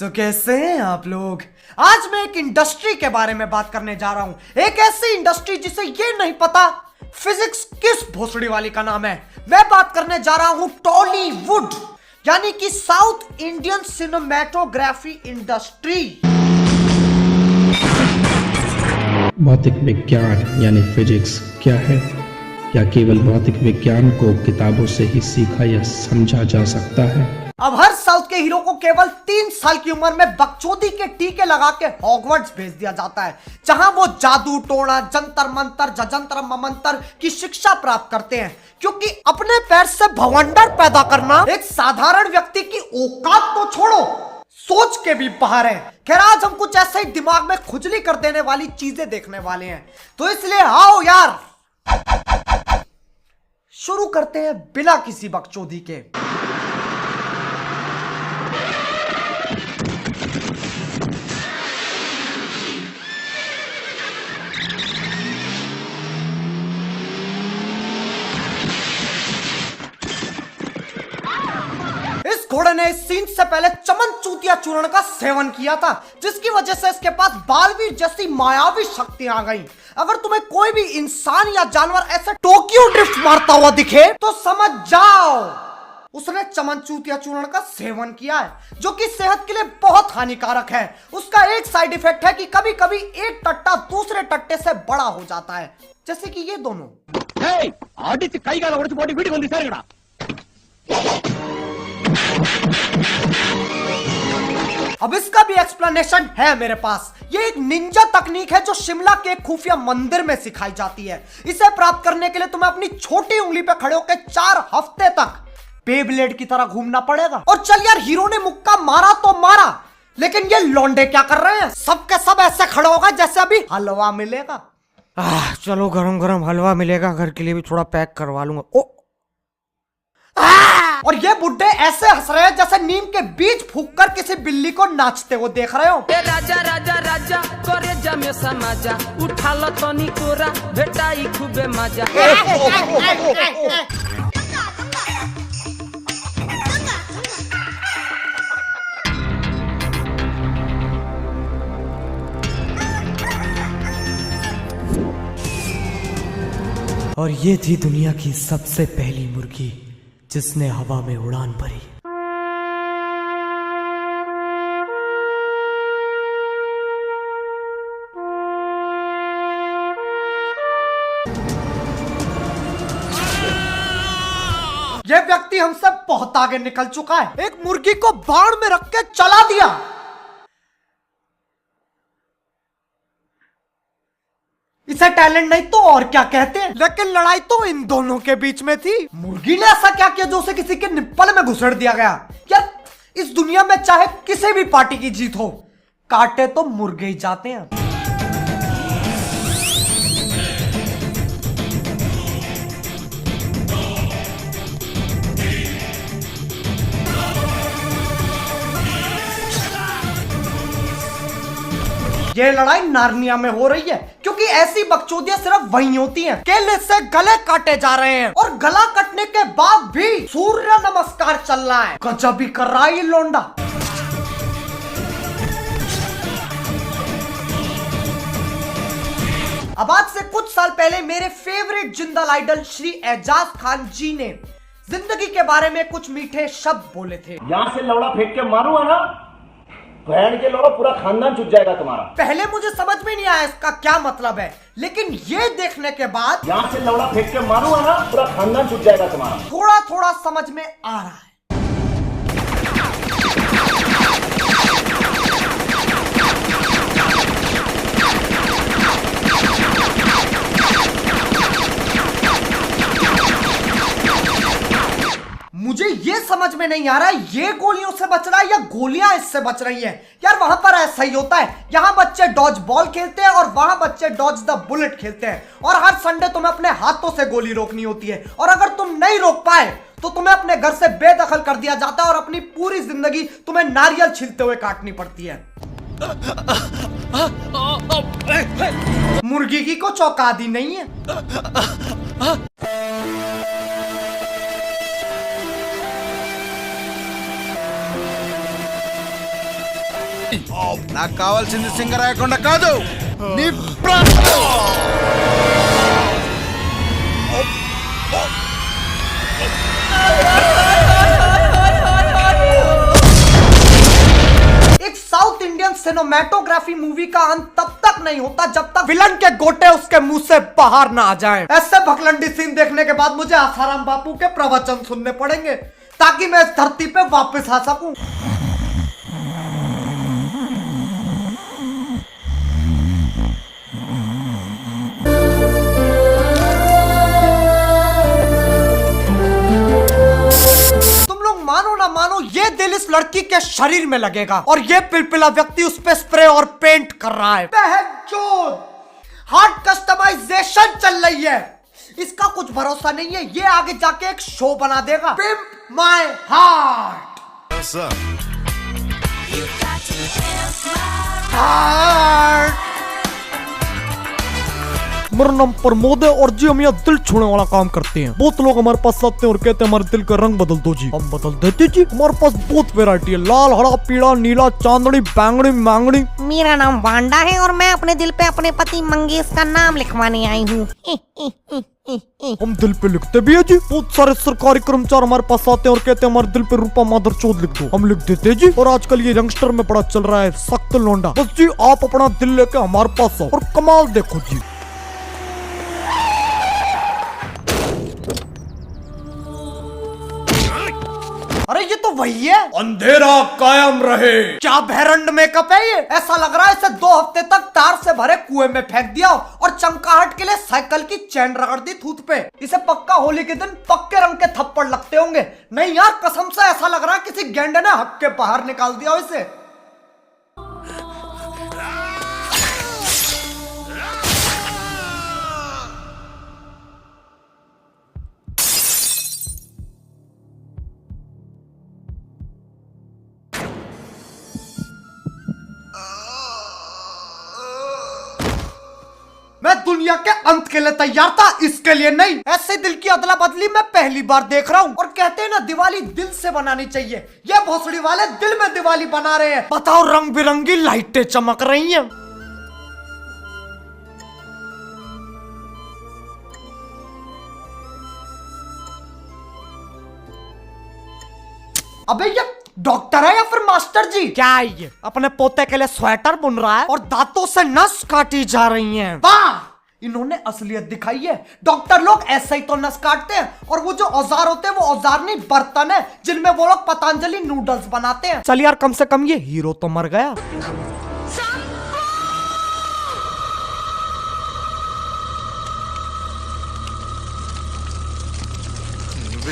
तो कैसे हैं आप लोग। आज मैं एक इंडस्ट्री के बारे में बात करने जा रहा हूं। एक ऐसी इंडस्ट्री जिसे ये नहीं पता फिजिक्स किस भोसड़ी वाली का नाम है। मैं बात करने जा रहा हूं टॉलीवुड, यानी कि साउथ इंडियन सिनेमेटोग्राफी इंडस्ट्री। भौतिक विज्ञान यानी फिजिक्स क्या है? क्या केवल भौतिक विज्ञान को किताबों से ही सीखा या समझा जा सकता है? अब हर साउथ के हीरो को केवल 3 साल की उम्र में बकचोदी के टीके लगा के हॉगवर्ट्स भेज दिया जाता है, जहां वो जादू टोना जंतर मंतर जजंतर ममंतर की शिक्षा प्राप्त करते हैं। क्योंकि अपने पैर से भवंडर पैदा करना एक साधारण व्यक्ति की औकात तो छोड़ो, सोच के भी बाहर है। खैर, आज हम कुछ ऐसे ही दिमाग में खुजली कर देने वाली चीजें देखने वाले हैं, तो इसलिए आओ यार शुरू करते हैं बिना किसी बकचोदी के। इस घोड़े ने इस सीन से पहले चमन चूतिया चूर्ण का सेवन किया था, जिसकी वजह से इसके पास बालवीर जैसी मायावी शक्तियां आ गई। अगर तुम्हें कोई भी इंसान या जानवर ऐसे टोक्यो ड्रिफ्ट मारता हुआ दिखे तो समझ जाओ उसने चमन चूतिया चूर्ण का सेवन किया है, जो कि सेहत के लिए बहुत हानिकारक है। उसका एक साइड इफेक्ट है कि कभी कभी एक टट्टा दूसरे टट्टे से बड़ा हो जाता है, जैसे कि ये दोनों। अब इसका भी एक्सप्लेनेशन है मेरे पास। ये एक निंजा तकनीक है जो शिमला के एक खुफिया मंदिर में सिखाई जाती है। इसे प्राप्त करने के लिए तुम्हें अपनी छोटी उंगली पे खड़े होकर 4 हफ्ते तक बेब्लेड की तरह घूमना पड़ेगा। और चल यार, हीरो ने मुक्का मारा तो मारा, लेकिन ये लौंडे क्या कर रहे हैं? सबके सब ऐसे खड़े होगा जैसे अभी हलवा मिलेगा। चलो गरम गरम हलवा मिलेगा, घर के लिए भी थोड़ा पैक करवा लूंगा। ओ और ये बुड्ढे ऐसे हंस रहे हैं जैसे नीम के बीज फूंककर किसी बिल्ली को नाचते हुए देख रहे हो। राजा राजा राजा करे जमे समाजा उठा लो तनी कोरा भेटाई खूबे मजा। और ये थी दुनिया की सबसे पहली मुर्गी जिसने हवा में उड़ान भरी। यह व्यक्ति हमसे बहुत आगे निकल चुका है। एक मुर्गी को बाण में रख के चला दिया। इसे टैलेंट नहीं तो और क्या कहते हैं, लेकिन लड़ाई तो इन दोनों के बीच में थी। मुर्गी ने ऐसा क्या किया जो उसे किसी के निप्पल में घुसेड़ दिया गया? यार, इस दुनिया में चाहे किसी भी पार्टी की जीत हो, काटे तो मुर्गे ही जाते हैं। ये लड़ाई नार्निया में हो रही है, क्योंकि ऐसी बकचोदियां सिर्फ वहीं होती हैं। केले से गले काटे जा रहे हैं और गला कटने के बाद भी सूर्य नमस्कार चल रहा है। गजब ही कर रहा है ये लौंडा। अब आज से कुछ साल पहले मेरे फेवरेट जिंदाल आइडल श्री एजाज खान जी ने जिंदगी के बारे में कुछ मीठे शब्द बोले थे। यहाँ से लौड़ा फेंक के मारूंगा ना, बहन के लौड़ा पूरा खानदान छूट जाएगा तुम्हारा। पहले मुझे समझ में नहीं आया इसका क्या मतलब है, लेकिन ये देखने के बाद यहाँ से लौड़ा फेंक के मारूंगा ना, पूरा खानदान छूट जाएगा तुम्हारा। थोड़ा थोड़ा समझ में आ रहा है। मुझे ये समझ में नहीं आ रहा है ये गोलियों से बच रहा है या गोलियां इससे बच रही हैं। यार, वहां पर ऐसा ही होता है। यहाँ बच्चे डॉज बॉल खेलते हैं और वहां बच्चे डॉज द बुलेट खेलते हैं। और हर संडे तुम्हें अपने हाथों से गोली रोकनी होती है, और अगर तुम नहीं रोक पाए तो तुम्हें अपने घर से बेदखल कर दिया जाता है और अपनी पूरी जिंदगी तुम्हें नारियल छीलते हुए काटनी पड़ती है। मुर्गी की को चौकादी नहीं है। నాకు కావాల్సింది సింగరాయకొండ కాదు నీ ప్రాణం. एक साउथ इंडियन सिनेमेटोग्राफी मूवी का अंत तब तक नहीं होता जब तक विलन के गोटे उसके मुंह से बाहर ना आ जाएं। ऐसे भगलंडी सीन देखने के बाद मुझे आसाराम बापू के प्रवचन सुनने पड़ेंगे ताकि मैं इस धरती पे वापस आ सकूं। मानो ना मानो ये दिल इस लड़की के शरीर में लगेगा और ये पिलपिला व्यक्ति उस पे स्प्रे और पेंट कर रहा है। बहनचोद, हार्ट कस्टमाइजेशन चल रही है, इसका कुछ भरोसा नहीं है, ये आगे जाके एक शो बना देगा। Pimp my heart. मेरा नाम प्रमोद है और जी हम यहाँ दिल छूने वाला काम करते हैं। बहुत लोग हमारे पास आते हैं और कहते हैं हमारे दिल का रंग बदल दो जी, हम बदल देते जी। हमारे पास बहुत वैरायटी है, लाल, हरा, पीला, नीला, चांदनी, बैंगनी, मांगनी। मेरा नाम वांडा है और मैं अपने दिल पे अपने पति मंगेश का नाम लिखवाने आई हूँ। हम दिल पे लिखते भी है जी। बहुत सारे सरकारी कर्मचारी हमारे पास आते हैं और कहते हैं हमारे दिल पे रूपा मादर चौथ लिख दो, हम लिख देते जी। और आजकल ये यंगस्टर में बड़ा चल रहा है सख्त लौंडा। बस जी आप अपना दिल लेके हमारे पास आओ और कमाल देखो जी। अरे ये तो वही है, अंधेरा कायम रहे। क्या बहरंड मेकअप है ये, ऐसा लग रहा है इसे 2 हफ्ते तक तार से भरे कुएं में फेंक दिया और चमकाहट के लिए साइकिल की चैन रगड़ दी थूत पे। इसे पक्का होली के दिन पक्के रंग के थप्पड़ लगते होंगे। नहीं यार, कसम से ऐसा लग रहा है किसी गेंडे ने हक के बाहर निकाल दिया इसे। मैं दुनिया के अंत के लिए तैयार था, इसके लिए नहीं। ऐसे दिल की अदला बदली मैं पहली बार देख रहा हूँ। और कहते हैं ना दिवाली दिल से बनानी चाहिए, ये भोसड़ी वाले दिल में दिवाली बना रहे हैं। बताओ, रंग बिरंगी लाइटें चमक रही हैं। अबे ये डॉक्टर है या फिर मास्टर जी? क्या है ये, अपने पोते के लिए स्वेटर बुन रहा है और दांतों से नस काटी जा रही हैं। वाह, इन्होंने असलियत दिखाई है। डॉक्टर लोग ऐसे ही तो नस काटते हैं और वो जो औजार होते हैं वो औजार नहीं, बर्तन है जिनमें वो लोग पतंजलि नूडल्स बनाते हैं। चल यार, कम से कम ये हीरो तो मर गया।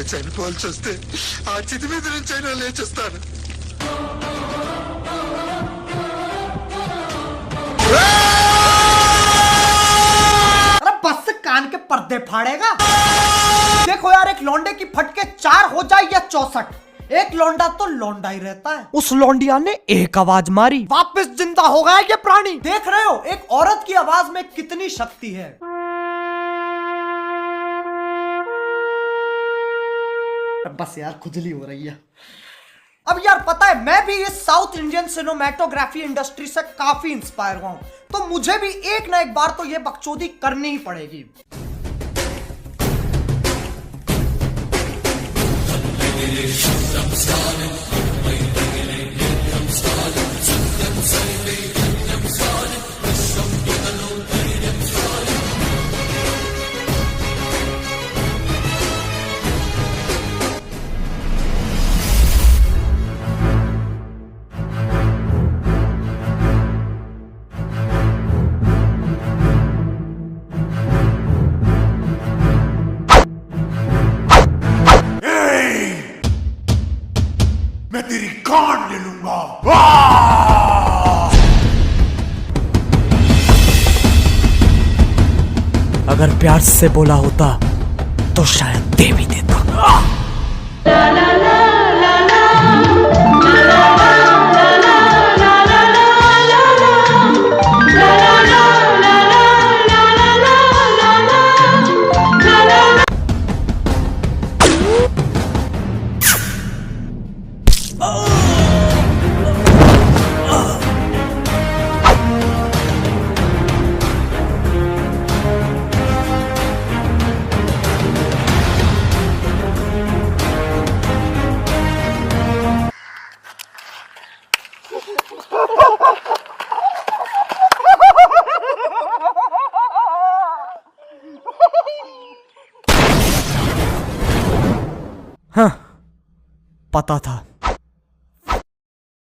చనిపోవాల్సి వస్తే ఆ చితి మీద నుంచి అయినా లేచేస్తాను. अरे बस से कान के पर्दे फाड़ेगा। देखो यार, एक लौंडे की फटके 4 हो जाए या 64, एक लौंडा तो लौंडा ही रहता है। उस लौंडिया ने एक आवाज मारी, वापस जिंदा हो गया ये प्राणी। देख रहे हो एक औरत की आवाज में कितनी शक्ति है। बस यार, खुजली हो रही है। अब यार पता है, मैं भी इस साउथ इंडियन सिनेमेटोग्राफी इंडस्ट्री से काफी इंस्पायर हुआ हूं, तो मुझे भी एक ना एक बार तो ये बकचोदी करनी ही पड़ेगी। मैं तेरी कान ले लूंगा। अगर प्यार से बोला होता तो शायद दे भी देता। पता था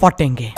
फटेंगे।